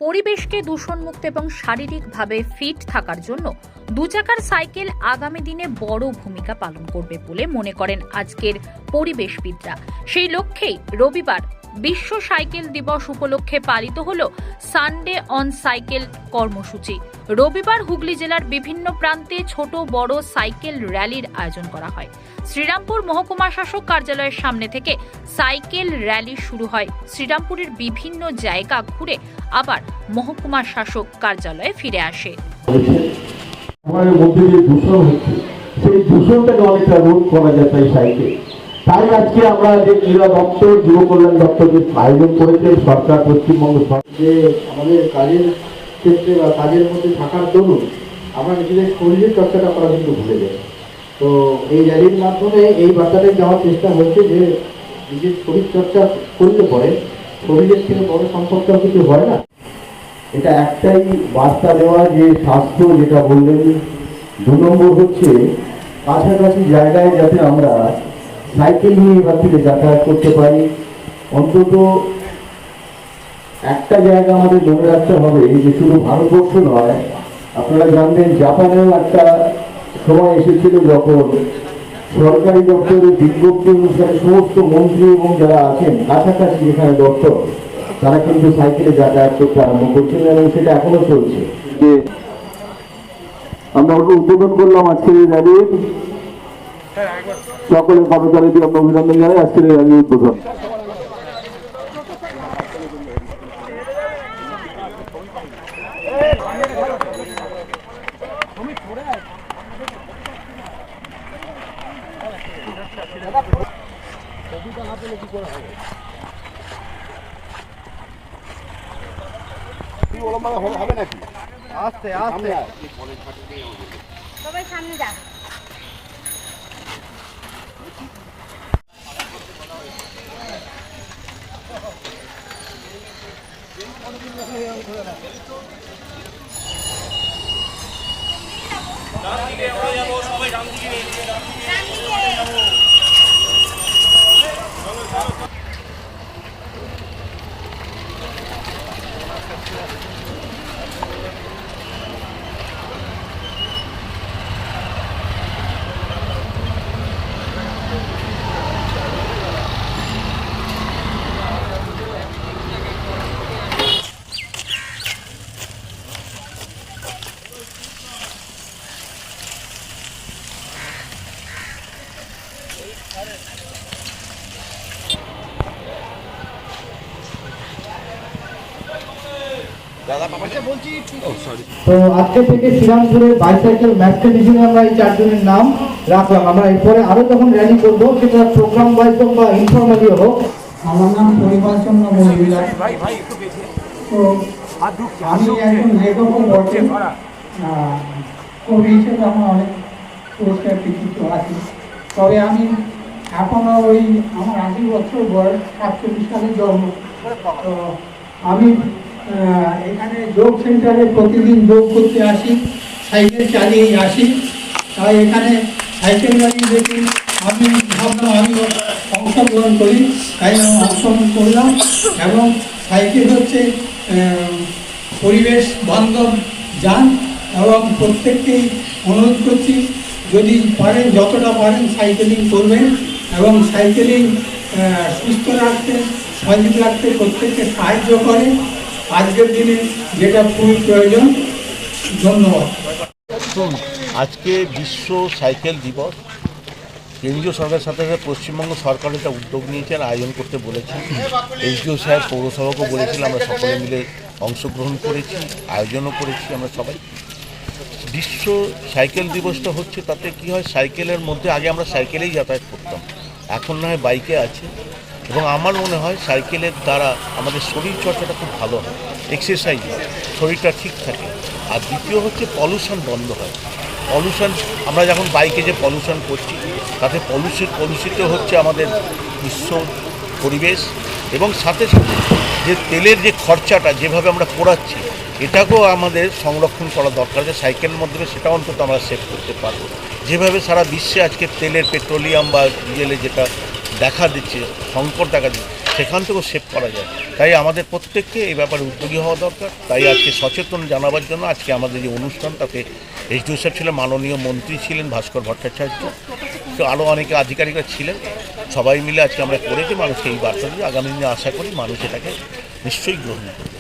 পরিবেশকে দূষণমুক্ত এবং শারীরিকভাবে ফিট থাকার জন্য দুচাকার সাইকেল আগামী দিনে বড় ভূমিকা পালন করবে বলে মনে করেন আজকের পরিবেশবিদরা। সেই লক্ষ্যেই রবিবার বিশ্ব সাইকেল দিবস উপলক্ষে পালিত হল সানডে অন সাইকেল কর্মসূচি। রবিবার হুগলি জেলার বিভিন্ন প্রান্তে ছোট বড় সাইকেল র্যালির আয়োজন করা হয়। শ্রীরামপুর মহকুমা শাসক কার্যালয়ের সামনে থেকে সাইকেল র্যালি শুরু হয়। শ্রীরামপুরের বিভিন্ন জায়গা ঘুরে আবার মহকুমা শাসক কার্যালয়ে ফিরে আসে। আমাদের মধ্যে যে দূষণ হচ্ছে সেই দূষণটাকে অনেকটা রোধ করা যায় তাই সাইকেল। তাই আজকে আমরা যে ক্রীড়া দপ্তর যুব কল্যাণ দপ্তর যে আয়োজন করেছে সরকার, পশ্চিমবঙ্গ সরকার, যে আমাদের কাজের ক্ষেত্রে বা কাজের মধ্যে থাকার দরুন আমরা নিজেদের শরীরের চর্চাটা করা কিন্তু ভুলে যাই। তো এই র্যালির মাধ্যমে এই বার্তাটাই দেওয়ার চেষ্টা হচ্ছে যে নিজের শরীর চর্চা করলে পরে শরীরের থেকে বড় সম্পদটাও কিছু হয় না। এটা একটাই বার্তা দেওয়া যে স্বাস্থ্য যেটা বললেন। 2 নম্বর হচ্ছে কাছাকাছি জায়গায় যাতে আমরা সাইকেল নিয়ে এবার থেকে যাতায়াত করতে পারি। অন্তত একটা জায়গা আমাদের মনে রাখতে হবে যে শুধু ভারতবর্ষ নয়, আপনারা জানবেন জাপানেও একটা সময় এসেছিল যখন সরকারি দপ্তরের বিজ্ঞপ্তি অনুসারে সমস্ত মন্ত্রী এবং যারা আছেন কাছাকাছি যেখানে দপ্তর তারা কিন্তু সাইকেলে যাতায়াত করতে আরম্ভ করছেন এবং সেটা এখনো চলছে। যে আমরা উদ্বোধন করলাম আজকের এই র্যালির, সকলের কর্মচারীদের আমরা অভিনন্দন জানাই আজকের এই র্যালির উদ্বোধন। হবে নাকি? আস্তে আস্তে সবাই সামনে যা। সবাই ডান দিকে তো আজকে থেকে শ্রীরামপুরের বাইসাইকেল ম্যাস্টার হিসেবে আমরা এই 4 জনের নাম রাখলাম। আমরা এরপরে আরো যখন র্যালি করবো সেটা প্রোগ্রাম ওয়াইজ হোক বা ইনফর্মালি হোক। আমার নাম পরিবার চন্দ্র মহিলা। তো আমি একজন লেখকও বটে, কবি হিসেবে আমার অনেক পুরস্কার কৃতিত্ব আছে। তবে আমি এখনো ওই আমার 80 বছর বয়স, 47 সালে জন্ম। তো আমি এখানে যোগ সেন্টারে প্রতিদিন যোগ করতে আসি, সাইকেল চালিয়েই আসি। তাই এখানে সাইকেল গাড়ি দেখি আমি ভাবলাম আমি অংশগ্রহণ করি, তাই আমি অংশগ্রহণ করলাম। এবং সাইকেল হচ্ছে পরিবেশ বান্ধব যান এবং প্রত্যেককেই অনুরোধ করছি যদি পারেন যতটা পারেন সাইকেলিং করবেন এবং সাইকেলিং সুস্থ রাখতে, সজীব রাখতে প্রত্যেককে সাহায্য করে আজকের দিনে, যেটা খুবই প্রয়োজন। ধন্যবাদ। আজকে বিশ্ব সাইকেল দিবস। কেন্দ্রীয় সরকারের সাথে সাথে পশ্চিমবঙ্গ সরকার এটা উদ্যোগ নিয়েছেন, আয়োজন করতে বলেছেন। এসডিও সাহেব, পৌরসভাকে বলেছিলাম, আমরা সকলে মিলে অংশগ্রহণ করেছি, আয়োজনও করেছি আমরা সবাই। বিশ্ব সাইকেল দিবসটা হচ্ছে, তাতে কি হয়, সাইকেলের মধ্যে আগে আমরা সাইকেলেই যাতায়াত করতাম, এখন না হয় বাইকে আছে। এবং আমার মনে হয় সাইকেলের দ্বারা আমাদের শরীর চর্চাটা খুব ভালো হয়, এক্সারসাইজ হয়, শরীরটা ঠিক থাকে। আর দ্বিতীয় হচ্ছে পলিউশন বন্ধ হয়। পলিউশন আমরা যখন বাইকে যে পলিউশন করছি তাতে কলুষিত হচ্ছে আমাদের বিশ্ব পরিবেশ, এবং সাথে সাথে যে তেলের যে খরচাটা যেভাবে আমরা পোড়াচ্ছি এটাকেও আমাদের সংরক্ষণ করা দরকার, যে সাইকেলের মাধ্যমে সেটা অন্তত আমরা সেভ করতে পারবো। যেভাবে সারা বিশ্বে আজকে তেলের, পেট্রোলিয়াম বা ডিজেলের যেটা দেখা দিচ্ছে, সংকট দেখা দিচ্ছে, সেখান থেকেও সেভ করা যায়। তাই আমাদের প্রত্যেককে এই ব্যাপারে উদ্যোগী হওয়া দরকার। তাই আজকে সচেতন জানাবার জন্য আজকে আমাদের যে অনুষ্ঠান, তাতে এইচডিও সাহেব ছিলেন, মাননীয় মন্ত্রী ছিলেন ভাস্কর ভট্টাচার্য, তো আরও অনেকে আধিকারিকরা ছিলেন। সবাই মিলে আজকে আমরা করেছি মানুষকে এই বার্তা দিয়ে। আগামী দিনে আশা করি মানুষ এটাকে নিশ্চয়ই গ্রহণ করবে।